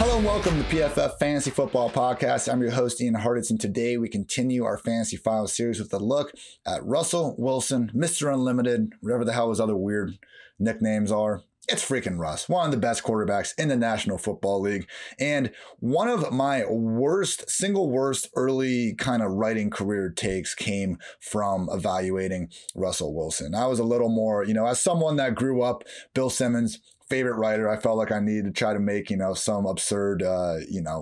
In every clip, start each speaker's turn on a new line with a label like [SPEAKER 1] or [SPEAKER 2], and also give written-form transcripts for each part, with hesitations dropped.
[SPEAKER 1] Hello and welcome to PFF Fantasy Football Podcast. I'm your host, Ian Hartitz, and today we continue our Fantasy Files series with a look at Russell Wilson, Mr. Unlimited, whatever the hell his other weird nicknames are. It's freaking Russ, one of the best quarterbacks in the National Football League, and one of my single worst early kind of writing career takes came from evaluating Russell Wilson. I was a little more, as someone that grew up Bill Simmons' favorite writer, I felt like I needed to try to make, some absurd,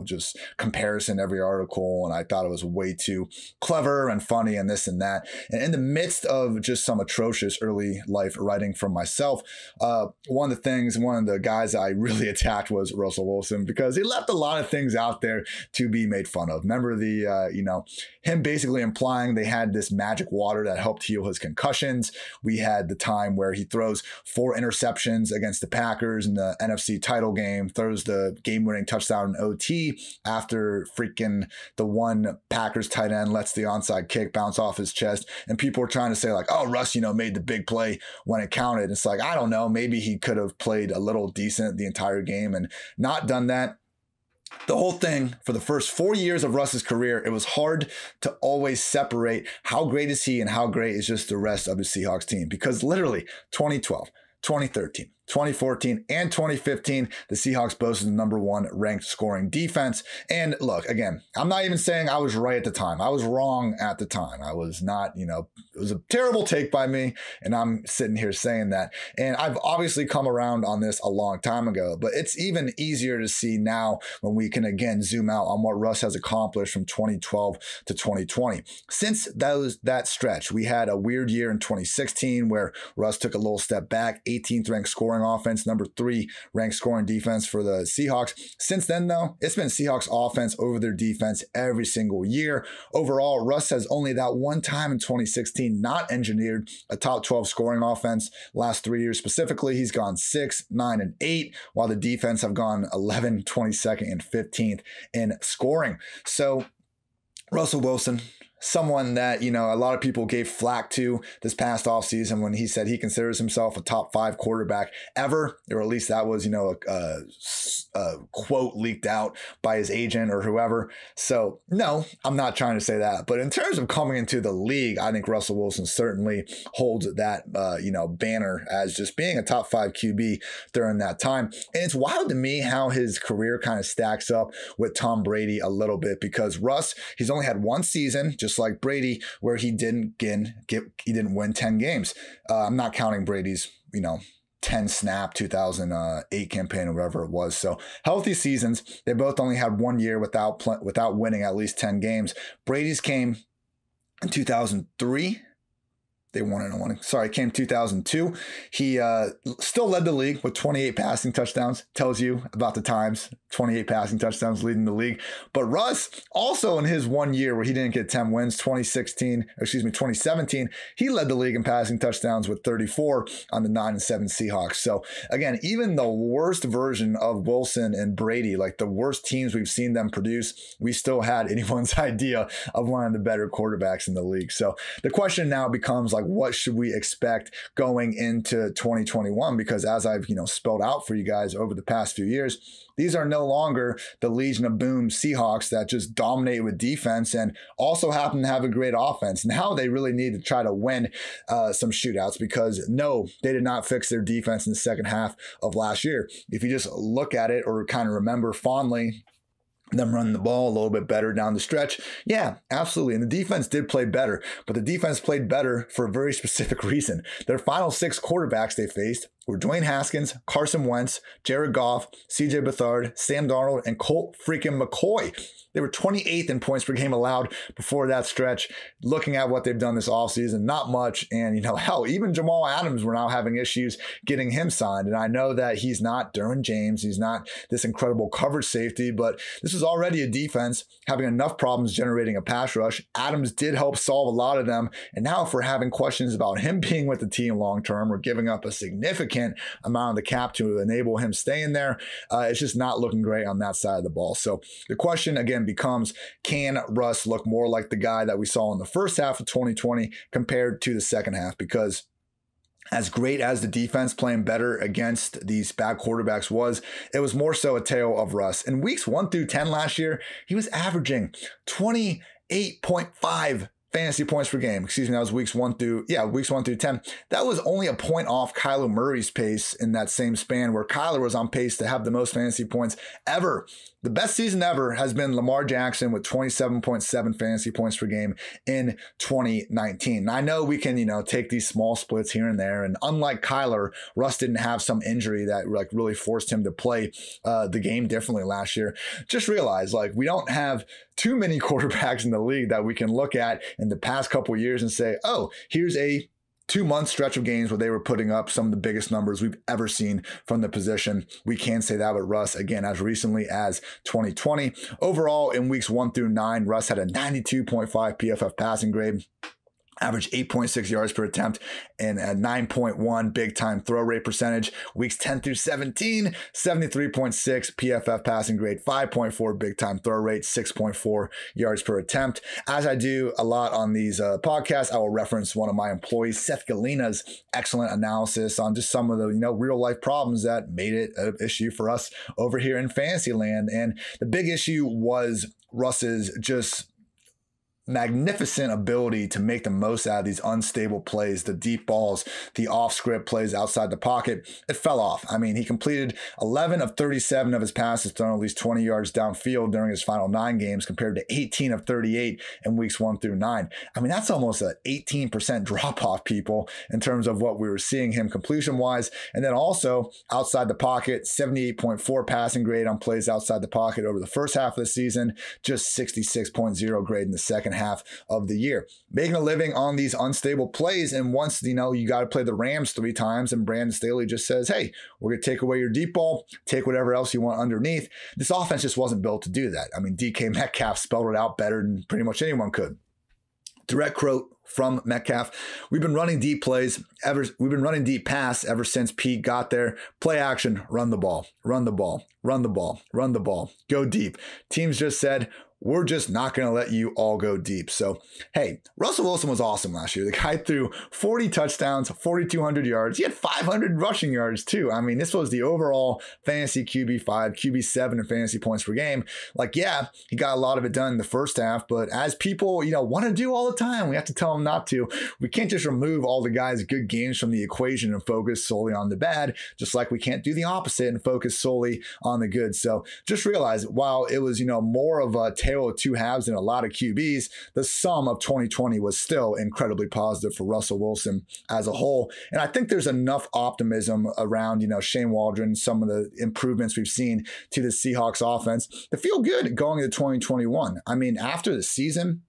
[SPEAKER 1] just comparison every article. And I thought it was way too clever and funny and this and that. And in the midst of just some atrocious early life writing from myself, one of the guys I really attacked was Russell Wilson because he left a lot of things out there to be made fun of. Remember him basically implying they had this magic water that helped heal his concussions. We had the time where he throws 4 interceptions against the Packers in the NFC title game, throws the game-winning touchdown in OT after freaking the one Packers tight end lets the onside kick bounce off his chest. And people were trying to say like, oh, Russ, made the big play when it counted. It's like, I don't know, maybe he could have played a little decent the entire game and not done that. The whole thing, for the first 4 years of Russ's career, it was hard to always separate how great is he and how great is just the rest of the Seahawks team. Because literally 2012, 2013, 2014, and 2015, the Seahawks boasted the #1 ranked scoring defense. And look, again, I'm not even saying I was right at the time. I was wrong at the time. I was not, it was a terrible take by me, and I'm sitting here saying that. And I've obviously come around on this a long time ago, but it's even easier to see now when we can again zoom out on what Russ has accomplished from 2012 to 2020. Since that stretch, we had a weird year in 2016 where Russ took a little step back, 18th ranked scoring offense, #3 ranked scoring defense for the Seahawks. Since then, though, it's been Seahawks offense over their defense every single year. Overall, Russ has only that one time in 2016 not engineered a top 12 scoring offense. Last 3 years specifically, he's gone 6, 9, and 8, while the defense have gone 11, 22nd, and 15th in scoring. So Russell Wilson, someone that, a lot of people gave flack to this past offseason when he said he considers himself a top 5 quarterback ever, or at least that was, a quote leaked out by his agent or whoever. So no, I'm not trying to say that. But in terms of coming into the league, I think Russell Wilson certainly holds that, banner as just being a top 5 QB during that time. And it's wild to me how his career kind of stacks up with Tom Brady a little bit, because Russ, he's only had one season, just like Brady, where he didn't win 10 games. I'm not counting Brady's, 10 snap 2008 campaign or whatever it was. So healthy seasons. They both only had 1 year without winning at least 10 games. Brady's came in 2003. They won in one. Sorry, came 2002. He still led the league with 28 passing touchdowns. Tells you about the times. 28 passing touchdowns leading the league. But Russ, also in his 1 year where he didn't get 10 wins, 2017, he led the league in passing touchdowns with 34 on the 9-7 Seahawks. So again, even the worst version of Wilson and Brady, like the worst teams we've seen them produce, we still had anyone's idea of one of the better quarterbacks in the league. So the question now becomes like, what should we expect going into 2021? Because as I've, spelled out for you guys over the past few years, these are no longer the Legion of Boom Seahawks that just dominate with defense and also happen to have a great offense. Now they really need to try to win some shootouts, because no, they did not fix their defense in the second half of last year. If you just look at it or kind of remember fondly them running the ball a little bit better down the stretch. Yeah, absolutely. And the defense did play better, but the defense played better for a very specific reason. Their final 6 quarterbacks they faced were Dwayne Haskins, Carson Wentz, Jared Goff, CJ Beathard, Sam Darnold, and Colt freaking McCoy. They were 28th in points per game allowed before that stretch. Looking at what they've done this offseason, not much. And, hell, even Jamal Adams, were now having issues getting him signed. And I know that he's not Derwin James. He's not this incredible coverage safety, but this is already a defense having enough problems generating a pass rush. Adams did help solve a lot of them. And now if we're having questions about him being with the team long-term or giving up a significant amount of the cap to enable him staying there, it's just not looking great on that side of the ball. So the question, again, becomes, can Russ look more like the guy that we saw in the first half of 2020 compared to the second half? Because as great as the defense playing better against these bad quarterbacks was, it was more so a tale of Russ. In weeks 1 through 10 last year, he was averaging 28.5 fantasy points per game. Excuse me, that was weeks 1 through 10. That was only a point off Kyler Murray's pace in that same span, where Kyler was on pace to have the most fantasy points ever. The best season ever has been Lamar Jackson with 27.7 fantasy points per game in 2019. I know we can, take these small splits here and there. And unlike Kyler, Russ didn't have some injury that really forced him to play the game differently last year. Just realize we don't have too many quarterbacks in the league that we can look at in the past couple of years and say, oh, here's a 2-month stretch of games where they were putting up some of the biggest numbers we've ever seen from the position. We can say that with Russ, again, as recently as 2020. Overall, in weeks 1 through 9, Russ had a 92.5 PFF passing grade, averaged 8.6 yards per attempt, and a 9.1 big-time throw rate percentage. Weeks 10 through 17, 73.6 PFF passing grade, 5.4 big-time throw rate, 6.4 yards per attempt. As I do a lot on these podcasts, I will reference one of my employees, Seth Galina's excellent analysis on just some of the real-life problems that made it an issue for us over here in Fantasyland. And the big issue was Russ's just magnificent ability to make the most out of these unstable plays, the deep balls, the off-script plays outside the pocket. It fell off. I mean, he completed 11 of 37 of his passes thrown at least 20 yards downfield during his final 9 games, compared to 18 of 38 in weeks 1 through 9. I mean, that's almost an 18% drop-off, people, in terms of what we were seeing him completion-wise. And then also outside the pocket, 78.4 passing grade on plays outside the pocket over the first half of the season, just 66.0 grade in the second half of the year. Making a living on these unstable plays, and once you got to play the Rams 3 times and Brandon Staley just says, hey, we're going to take away your deep ball, take whatever else you want underneath. This offense just wasn't built to do that. I mean, DK Metcalf spelled it out better than pretty much anyone could. Direct quote from Metcalf: we've been running deep plays we've been running deep pass ever since Pete got there. Play action, run the ball, run the ball, run the ball, run the ball, go deep. Teams just said, we're just not going to let you all go deep. So, hey, Russell Wilson was awesome last year. The guy threw 40 touchdowns, 4,200 yards. He had 500 rushing yards too. I mean, this was the overall fantasy QB5, QB7 in fantasy points per game. Yeah, he got a lot of it done in the first half, but as people, want to do all the time, we have to tell them not to. We can't just remove all the guys' good games from the equation and focus solely on the bad, just like we can't do the opposite and focus solely on the good. So just realize, while it was, more of a tale of 2 halves and a lot of QBs, the sum of 2020 was still incredibly positive for Russell Wilson as a whole. And I think there's enough optimism around, Shane Waldron, some of the improvements we've seen to the Seahawks offense to feel good going into 2021. I mean, after the season,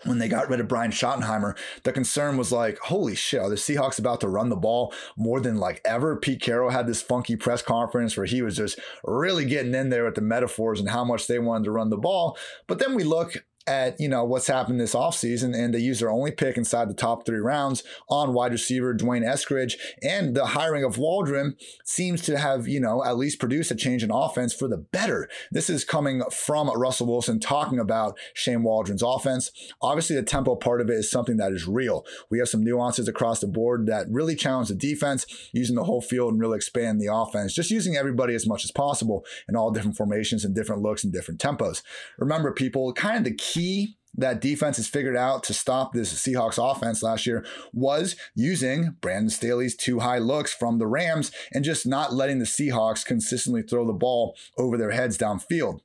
[SPEAKER 1] when they got rid of Brian Schottenheimer, the concern was holy shit, are the Seahawks about to run the ball more than ever? Pete Carroll had this funky press conference where he was just really getting in there with the metaphors and how much they wanted to run the ball. But then we look at what's happened this offseason, and they used their only pick inside the top 3 rounds on wide receiver Dwayne Eskridge, and the hiring of Waldron seems to have at least produced a change in offense for the better. This is coming from Russell Wilson talking about Shane Waldron's offense. Obviously, the tempo part of it is something that is real. We have some nuances across the board that really challenge the defense, using the whole field and really expand the offense, just using everybody as much as possible in all different formations and different looks and different tempos. Remember, people, kind of the key that defense has figured out to stop this Seahawks offense last year was using Brandon Staley's 2 high looks from the Rams and just not letting the Seahawks consistently throw the ball over their heads downfield.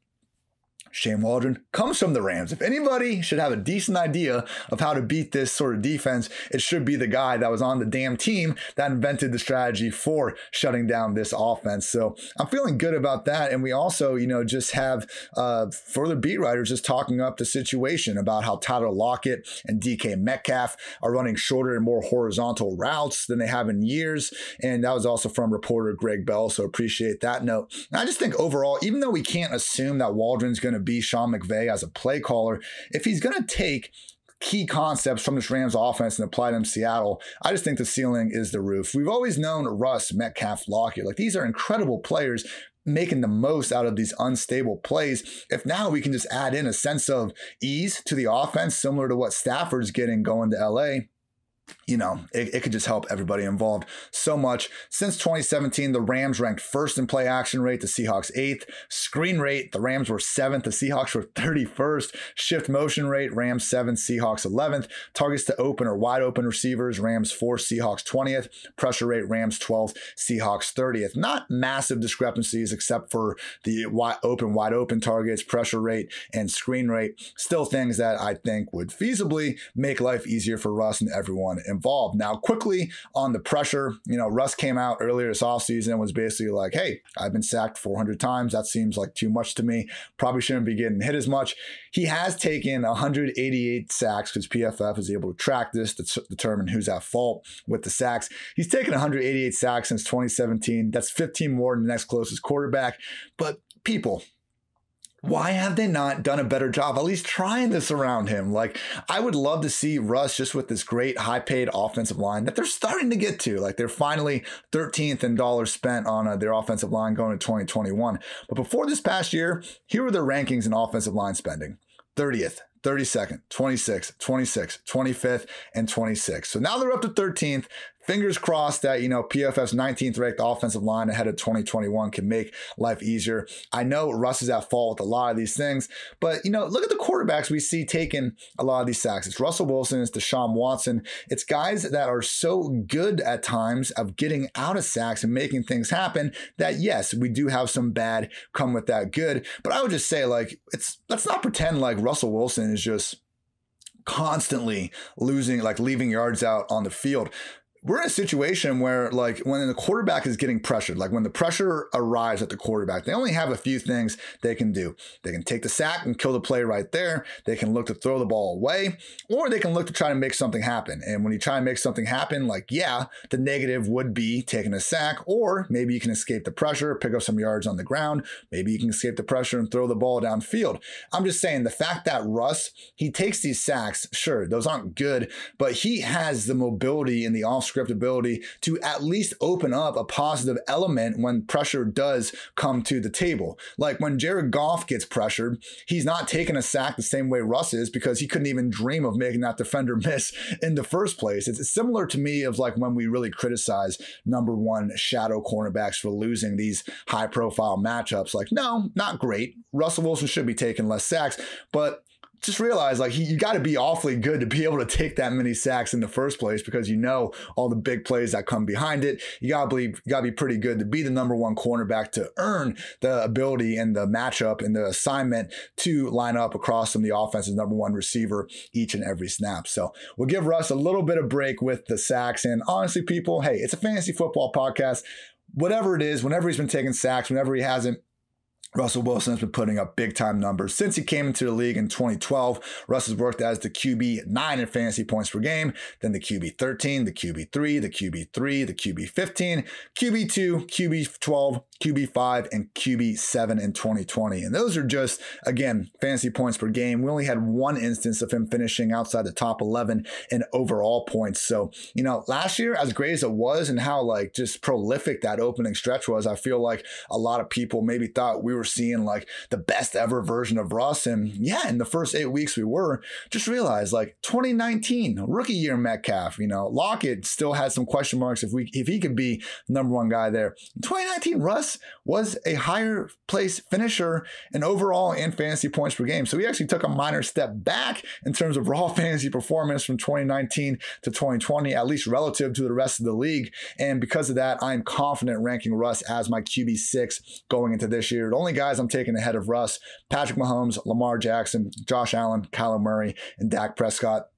[SPEAKER 1] Shane Waldron comes from the Rams. If anybody should have a decent idea of how to beat this sort of defense, it should be the guy that was on the damn team that invented the strategy for shutting down this offense. So I'm feeling good about that. And we also, just have further beat writers just talking up the situation about how Tyler Lockett and DK Metcalf are running shorter and more horizontal routes than they have in years. And that was also from reporter Greg Bell. So appreciate that note. And I just think overall, even though we can't assume that Waldron's going to be Sean McVay as a play caller, if he's going to take key concepts from this Rams offense and apply them to Seattle, I just think the ceiling is the roof. We've always known Russ, Metcalf, Lockett. These are incredible players making the most out of these unstable plays. If now we can just add in a sense of ease to the offense, similar to what Stafford's getting going to LA, it could just help everybody involved so much. Since 2017, the Rams ranked first in play action rate, the Seahawks 8th. Screen rate, the Rams were 7th, the Seahawks were 31st. Shift motion rate, Rams 7th, Seahawks 11th. Targets to open or wide open receivers, Rams 4th, Seahawks 20th. Pressure rate, Rams 12th, Seahawks 30th. Not massive discrepancies except for the wide open targets, pressure rate, and screen rate. Still things that I think would feasibly make life easier for Russ and everyone involved. Now, quickly on the pressure, Russ came out earlier this offseason and was basically like, hey, I've been sacked 400 times. That seems like too much to me. Probably shouldn't be getting hit as much. He has taken 188 sacks because PFF is able to track this to determine who's at fault with the sacks. He's taken 188 sacks since 2017. That's 15 more than the next closest quarterback. But people, why have they not done a better job at least trying this around him? Like, I would love to see Russ just with this great high-paid offensive line that they're starting to get to. Like, they're finally 13th in dollars spent on their offensive line going to 2021. But before this past year, here were their rankings in offensive line spending. 30th, 32nd, 26th, 26th, 25th, and 26th. So now they're up to 13th. Fingers crossed that, PFF's 19th ranked offensive line ahead of 2021 can make life easier. I know Russ is at fault with a lot of these things, but, look at the quarterbacks we see taking a lot of these sacks. It's Russell Wilson, it's Deshaun Watson. It's guys that are so good at times of getting out of sacks and making things happen that, yes, we do have some bad come with that good. But I would just say, let's not pretend like Russell Wilson is just constantly losing, leaving yards out on the field. We're in a situation where, when the quarterback is getting pressured, when the pressure arrives at the quarterback, they only have a few things they can do. They can take the sack and kill the play right there. They can look to throw the ball away, or they can look to try to make something happen. And when you try and make something happen, the negative would be taking a sack, or maybe you can escape the pressure, pick up some yards on the ground. Maybe you can escape the pressure and throw the ball downfield. I'm just saying the fact that Russ, he takes these sacks, sure, those aren't good, but he has the mobility and the off-script ability to at least open up a positive element when pressure does come to the table. Like when Jared Goff gets pressured, he's not taking a sack the same way Russ is because he couldn't even dream of making that defender miss in the first place. It's similar to me of when we really criticize number one shadow cornerbacks for losing these high profile matchups. No, not great. Russell Wilson should be taking less sacks, but just realize you got to be awfully good to be able to take that many sacks in the first place because all the big plays that come behind it. You got to be pretty good to be the number one cornerback to earn the ability and the matchup and the assignment to line up across from the offense's number one receiver each and every snap. So we'll give Russ a little bit of break with the sacks. And honestly, people, hey, it's a fantasy football podcast. Whatever it is, whenever he's been taking sacks, whenever he hasn't, Russell Wilson has been putting up big-time numbers. Since he came into the league in 2012, Russ has worked as the QB 9 in fantasy points per game, then the QB 13, the QB 3, the QB 3, the QB 15, QB 2, QB 12, QB 5, and QB 7 in 2020. And those are just, again, fantasy points per game. We only had one instance of him finishing outside the top 11 in overall points. So, last year, as great as it was and how just prolific that opening stretch was, I feel like a lot of people maybe thought we were seeing the best ever version of Russ. And yeah, in the first 8 weeks we were. Just realize 2019 rookie year Metcalf, Lockett still had some question marks if he could be the number one guy there. In 2019 Russ was a higher place finisher in overall and fantasy points per game. So he actually took a minor step back in terms of raw fantasy performance from 2019 to 2020, at least relative to the rest of the league. And because of that, I'm confident ranking Russ as my QB 6 going into this year. The only guys I'm taking ahead of Russ: Patrick Mahomes, Lamar Jackson, Josh Allen, Kyler Murray, and Dak Prescott.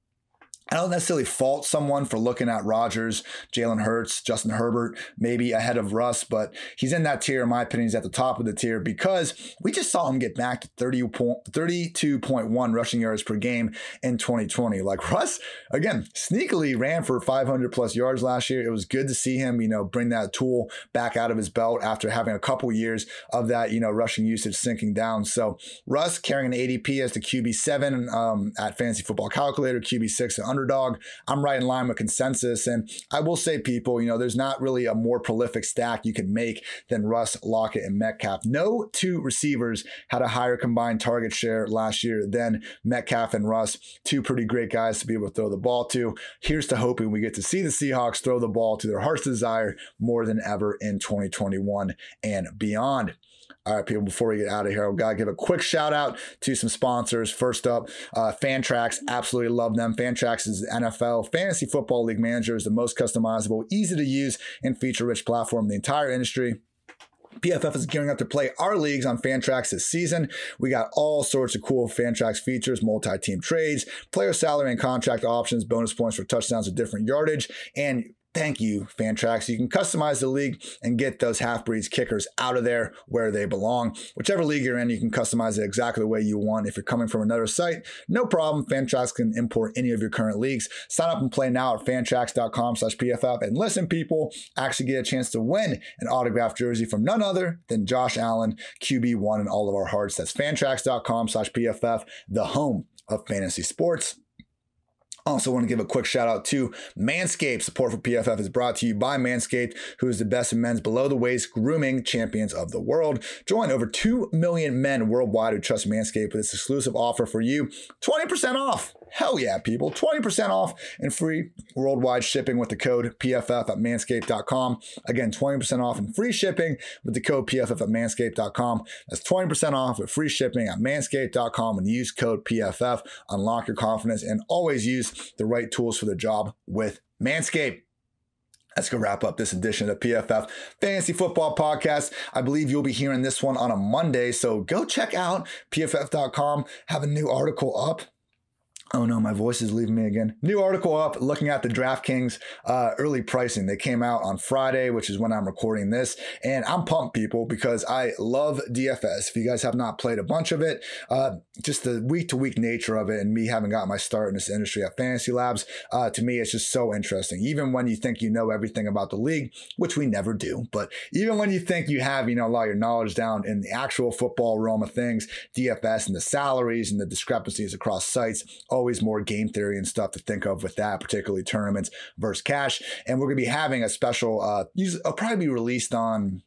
[SPEAKER 1] I don't necessarily fault someone for looking at Rodgers, Jalen Hurts, Justin Herbert, maybe ahead of Russ, but he's in that tier. In my opinion, he's at the top of the tier because we just saw him get back to 32.1 rushing yards per game in 2020. Russ, again, sneakily ran for 500 plus yards last year. It was good to see him, bring that tool back out of his belt after having a couple years of that, rushing usage sinking down. So Russ carrying an ADP as the QB 7 at Fantasy Football Calculator, QB 6 at underdog. I'm right in line with consensus. And I will say, people, there's not really a more prolific stack you can make than Russ, Lockett, and Metcalf. No two receivers had a higher combined target share last year than Metcalf and Russ. Two pretty great guys to be able to throw the ball to. Here's to hoping we get to see the Seahawks throw the ball to their heart's desire more than ever in 2021 and beyond. All right, people, before we get out of here, I've got to give a quick shout out to some sponsors. First up, Fantrax. Absolutely love them. Fantrax is the NFL Fantasy Football League Manager, is the most customizable, easy to use, and feature-rich platform in the entire industry. PFF is gearing up to play our leagues on Fantrax this season. We got all sorts of cool Fantrax features, multi-team trades, player salary and contract options, bonus points for touchdowns with different yardage, and thank you, Fantrax. You can customize the league and get those half-breeds kickers out of there where they belong. Whichever league you're in, you can customize it exactly the way you want. If you're coming from another site, no problem. Fantrax can import any of your current leagues. Sign up and play now at fantrax.com/PFF. And listen, people, actually get a chance to win an autographed jersey from none other than Josh Allen, QB1 in all of our hearts. That's fantrax.com/PFF, the home of fantasy sports. Also want to give a quick shout out to Manscaped. Support for PFF is brought to you by Manscaped, who is the best in men's below the waist grooming champions of the world. Join over 2 million men worldwide who trust Manscaped with this exclusive offer for you. 20% off. Hell yeah, people. 20% off and free worldwide shipping with the code PFF at manscaped.com. Again, 20% off and free shipping with the code PFF at manscaped.com. That's 20% off with free shipping at manscaped.com and use code PFF. Unlock your confidence and always use the right tools for the job with Manscaped. That's going to wrap up this edition of the PFF Fantasy Football Podcast. I believe you'll be hearing this one on a Monday, so go check out PFF.com. Have a new article up. Oh no, my voice is leaving me again. New article up looking at the DraftKings early pricing. They came out on Friday, which is when I'm recording this. And I'm pumped, people, because I love DFS. If you guys have not played a bunch of it, just the week-to-week nature of it and me having got my start in this industry at Fantasy Labs, to me, it's just so interesting. Even when you think you know everything about the league, which we never do, but even when you think you have, a lot of your knowledge down in the actual football realm of things, DFS and the salaries and the discrepancies across sites, always more game theory and stuff to think of with that, particularly tournaments versus cash. And we're going to be having a special, it'll probably be released on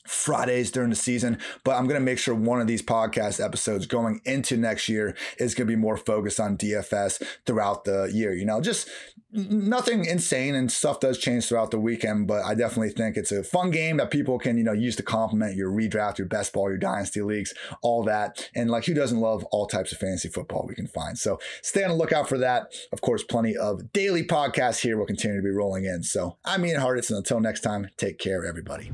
[SPEAKER 1] Fridays during the season, but I'm going to make sure one of these podcast episodes going into next year is going to be more focused on DFS throughout the year. Just nothing insane, and stuff does change throughout the weekend, but I definitely think it's a fun game that people can, use to complement your redraft, your best ball, your dynasty leagues, all that. And who doesn't love all types of fantasy football we can find? So stay on the lookout for that. Of course, plenty of daily podcasts here will continue to be rolling in. So I'm Ian Harditz, and until next time, take care, everybody.